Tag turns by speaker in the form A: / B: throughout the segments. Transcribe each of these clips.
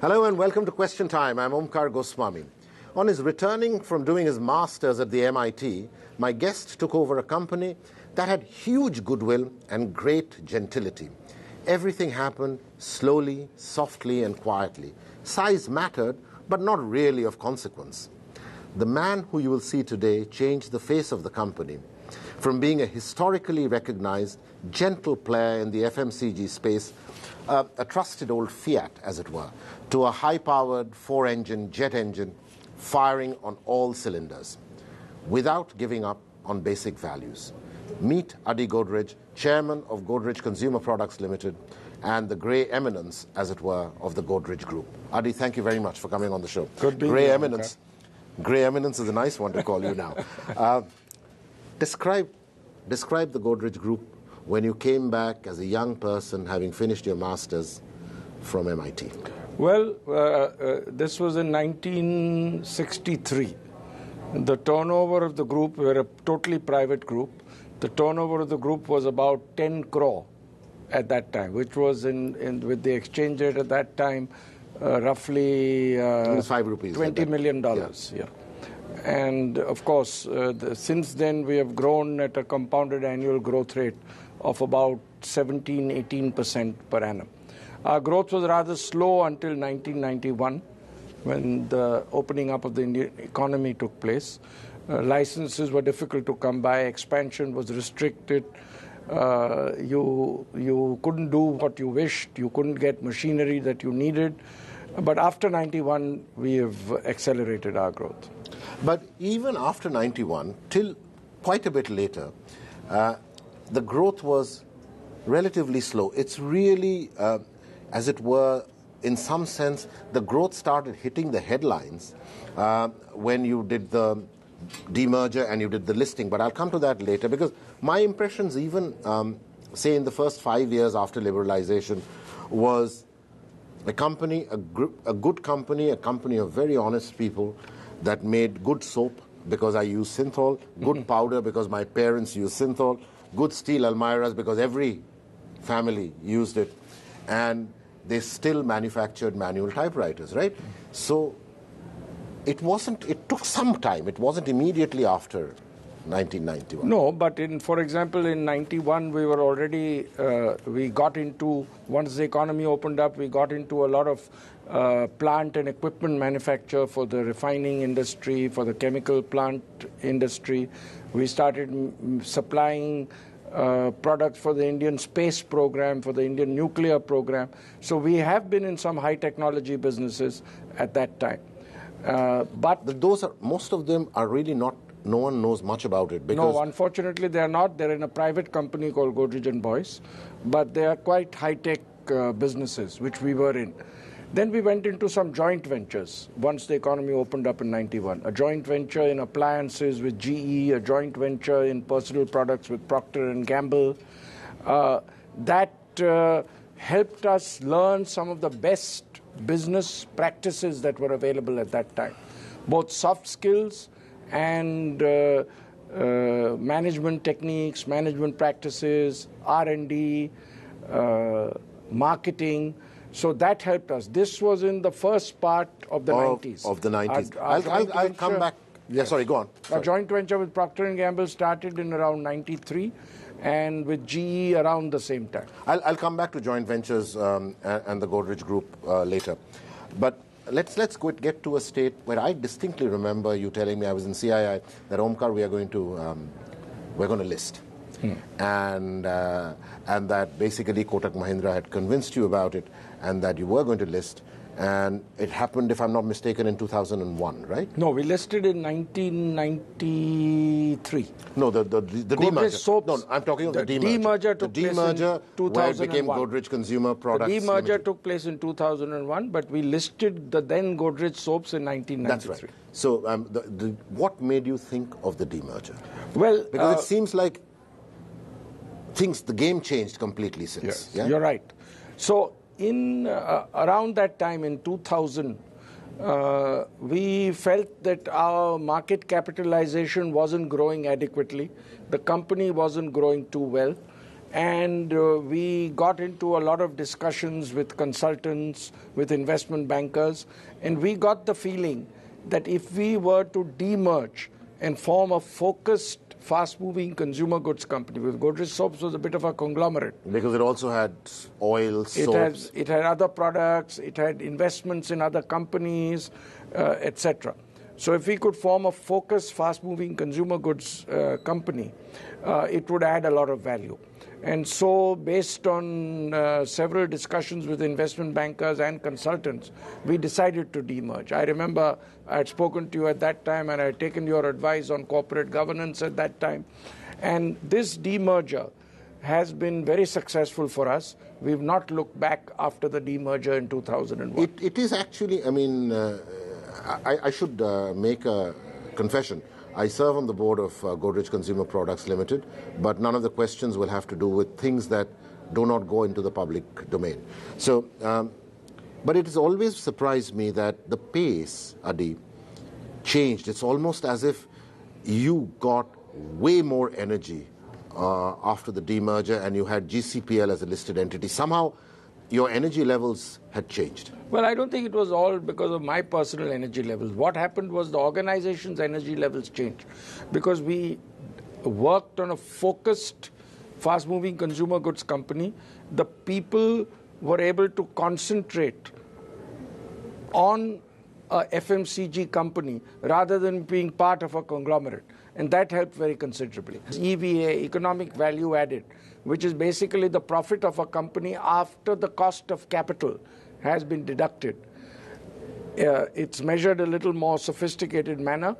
A: Hello and welcome to Question Time. I'm Omkar Goswami. On his returning from doing his master's at the MIT, my guest took over a company that had huge goodwill and great gentility. Everything happened slowly, softly, and quietly. Size mattered, but not really of consequence. The man who you will see today changed the face of the company. From being a historically recognized, gentle player in the FMCG space, a trusted old Fiat, as it were, to a high-powered four-engine jet engine firing on all cylinders, without giving up on basic values. Meet Adi Godrej, chairman of Godrej Consumer Products Limited, and the grey eminence, as it were, of the Godrej Group. Adi, thank you very much for coming on the show.
B: Good being
A: Grey
B: here,
A: eminence.
B: Okay.
A: Grey eminence is a nice one to call you now. Describe the Godrej Group when you came back as a young person, having finished your master's from MIT.
B: Well, this was in 1963. The turnover of the group, we were a totally private group. The turnover of the group was about 10 crore at that time, which was with the exchange rate at that time, roughly
A: It was 5 rupees.
B: $20 million. Yeah. And of course, since then we have grown at a compounded annual growth rate of about 17–18% per annum. Our growth was rather slow until 1991, when the opening up of the Indian economy took place. Licenses were difficult to come by, expansion was restricted, you couldn't do what you wished, you couldn't get machinery that you needed. But after 91, we have accelerated our growth.
A: But even after 91, till quite a bit later, the growth was relatively slow. It's really, as it were, in some sense, the growth started hitting the headlines when you did the demerger and you did the listing. But I'll come to that later, because my impressions even, say, in the first 5 years after liberalization, was a company, a good company, a company of very honest people that made good soap because I use synthol, good powder because my parents used synthol, good steel almirahs because every family used it, and they still manufactured manual typewriters, right? So it took some time. It wasn't immediately after 1991.
B: No, but for example, in 91, we were already, we got into, once the economy opened up, we got into a lot of plant and equipment manufacture for the refining industry, for the chemical plant industry. We started supplying products for the Indian space program, for the Indian nuclear program. So we have been in some high technology businesses at that time. But
A: most of them are really not, no one knows much about it.
B: Because no, unfortunately they are not. They're in a private company called Godrej and Boyce, but they are quite high-tech businesses, which we were in. Then we went into some joint ventures once the economy opened up in 91. A joint venture in appliances with GE, a joint venture in personal products with Procter & Gamble. That helped us learn some of the best business practices that were available at that time, both soft skills and management techniques, management practices, R&D, marketing. So that helped us. This was in the first part of the 90s.
A: Of the 90s. I'll come back. Yeah, sorry, go on.
B: Our joint venture with Procter & Gamble started in around 93, and with GE around the same time.
A: I'll come back to joint ventures and the Godrej Group later. But let's get to a state where I distinctly remember you telling me, I was in CII, that Omkar, we're going to list. And that basically Kotak Mahindra had convinced you about it, and that you were going to list. And it happened, if I'm not mistaken, in 2001, right?
B: No, we listed in 1993.
A: No, the demerger. No, I'm talking of the demerger.
B: Took place in 2001.
A: Where it became Godrej Consumer Products
B: The demerger
A: Limited.
B: Took place in 2001, but we listed the then Godrej soaps in 1993.
A: That's right. So what made you think of the demerger?
B: Well,
A: because it seems like the game changed completely since.
B: Yes,
A: yeah?
B: You're right. So in around that time in 2000, we felt that our market capitalization wasn't growing adequately. The company wasn't growing too well. And we got into a lot of discussions with consultants, with investment bankers, and we got the feeling that if we were to demerge and form a focused, fast-moving consumer goods company, because Godrej Soaps was a bit of a conglomerate.
A: Because it also had oil, soaps.
B: It had other products, it had investments in other companies, etc. So if we could form a focused, fast-moving consumer goods company, it would add a lot of value. And so, based on several discussions with investment bankers and consultants, we decided to demerge. I remember I had spoken to you at that time, and I had taken your advice on corporate governance at that time. And this demerger has been very successful for us. We've not looked back after the demerger in 2001.
A: It is actually, I mean, I should make a confession. I serve on the board of Godrej Consumer Products Limited, but none of the questions will have to do with things that do not go into the public domain. So, but it has always surprised me that the pace, Adi, changed. It's almost as if you got way more energy after the demerger and you had GCPL as a listed entity. Somehow, your energy levels had changed.
B: Well, I don't think it was all because of my personal energy levels. What happened was the organization's energy levels changed because we worked on a focused, fast-moving consumer goods company. The people were able to concentrate on a FMCG company rather than being part of a conglomerate. And that helped very considerably. EVA, economic value added, which is basically the profit of a company after the cost of capital has been deducted. It's measured a little more sophisticated manner,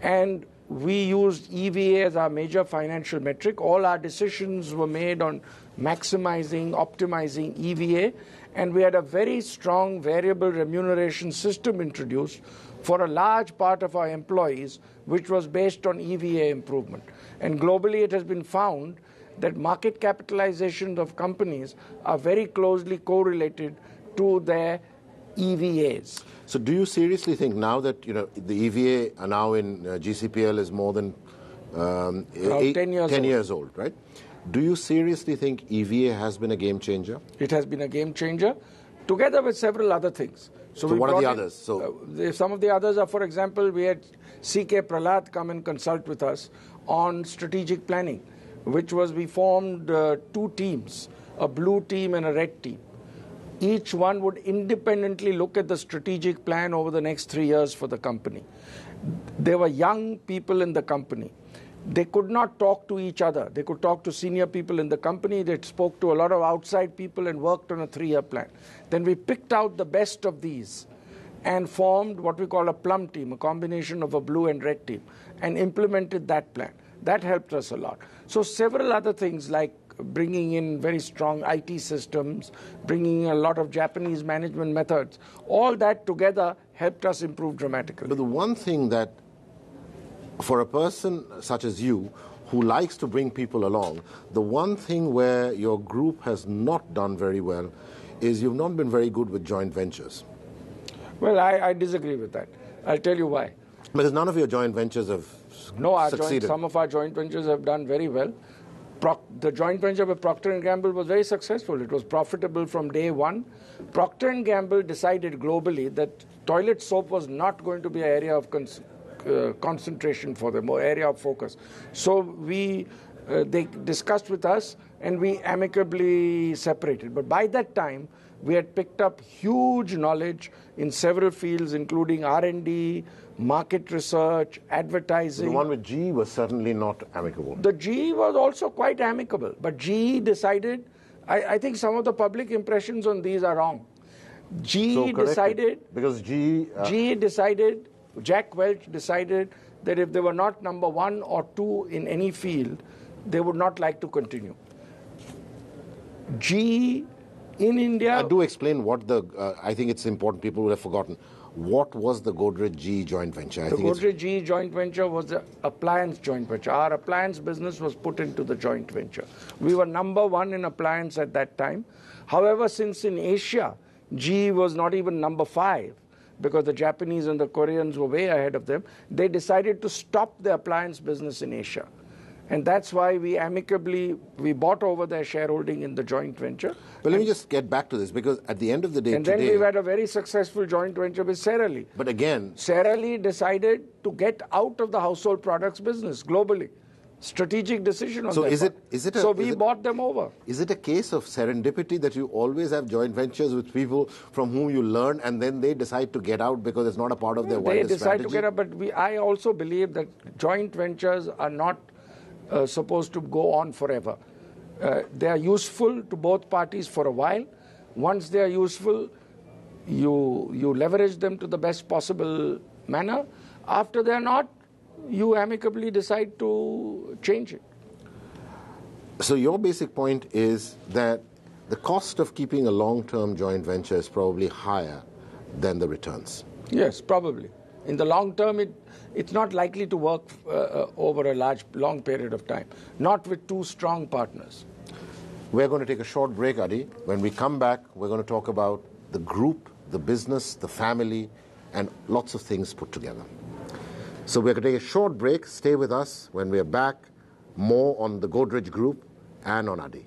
B: and we used EVA as our major financial metric. All our decisions were made on maximizing, optimizing EVA, and we had a very strong variable remuneration system introduced for a large part of our employees, which was based on EVA improvement. And globally it has been found that market capitalizations of companies are very closely correlated to their EVAs.
A: So do you seriously think now that the EVA are now in GCPL is more than
B: 10
A: years old, right? Do you seriously think EVA has been a game changer?
B: It has been a game changer, together with several other things.
A: So what are the others?
B: Some of the others are, for example, we had C.K. Prahlad come and consult with us on strategic planning, which was we formed two teams, a blue team and a red team. Each one would independently look at the strategic plan over the next 3 years for the company. There were young people in the company. They could not talk to each other. They could talk to senior people in the company. They spoke to a lot of outside people and worked on a 3-year plan. Then we picked out the best of these and formed what we call a plum team, a combination of a blue and red team, and implemented that plan. That helped us a lot. So several other things like bringing in very strong IT systems, bringing in a lot of Japanese management methods, all that together helped us improve dramatically.
A: But the one thing that, for a person such as you, who likes to bring people along, the one thing where your group has not done very well is you've not been very good with joint ventures.
B: Well, I disagree with that. I'll tell you why.
A: Because none of your joint ventures have succeeded.
B: Some of our joint ventures have done very well. The joint venture with Procter & Gamble was very successful. It was profitable from day one. Procter & Gamble decided globally that toilet soap was not going to be an area of concentration for them, or area of focus. So they discussed with us and we amicably separated. But by that time, we had picked up huge knowledge in several fields, including R&D, market research, advertising.
A: The one with GE was certainly not amicable.
B: The GE was also quite amicable, but GE decided, I think some of the public impressions on these are wrong. GE decided,
A: because
B: GE decided, Jack Welch decided that if they were not number 1 or 2 in any field, they would not like to continue. GE in India...
A: do explain what I think it's important, people would have forgotten. What was the Godrej GE joint venture?
B: The Godrej GE joint venture was the appliance joint venture. Our appliance business was put into the joint venture. We were number 1 in appliance at that time. However, since in Asia, GE was not even number 5, because the Japanese and the Koreans were way ahead of them, they decided to stop the appliance business in Asia. And that's why we bought over their shareholding in the joint venture.
A: But let me just get back to this, because at the end of the day
B: And
A: today...
B: then we had a very successful joint venture with Sara Lee.
A: But again...
B: Sara Lee decided to get out of the household products business globally. Strategic decision on
A: So
B: that. So we bought them over.
A: Is it a case of serendipity that you always have joint ventures with people from whom you learn and then they decide to get out because it's not a part of their wider strategy?
B: They decide to get out, but I also believe that joint ventures are not supposed to go on forever. They are useful to both parties for a while. Once they are useful, you leverage them to the best possible manner. After they are not, you amicably decide to change it.
A: So your basic point is that the cost of keeping a long-term joint venture is probably higher than the returns.
B: Yes, probably. In the long term, it's not likely to work over a long period of time, not with two strong partners.
A: We're going to take a short break, Adi. When we come back, we're going to talk about the group, the business, the family, and lots of things put together. So we're going to take a short break. Stay with us. When we're back, more on the Godrej Group and on Adi.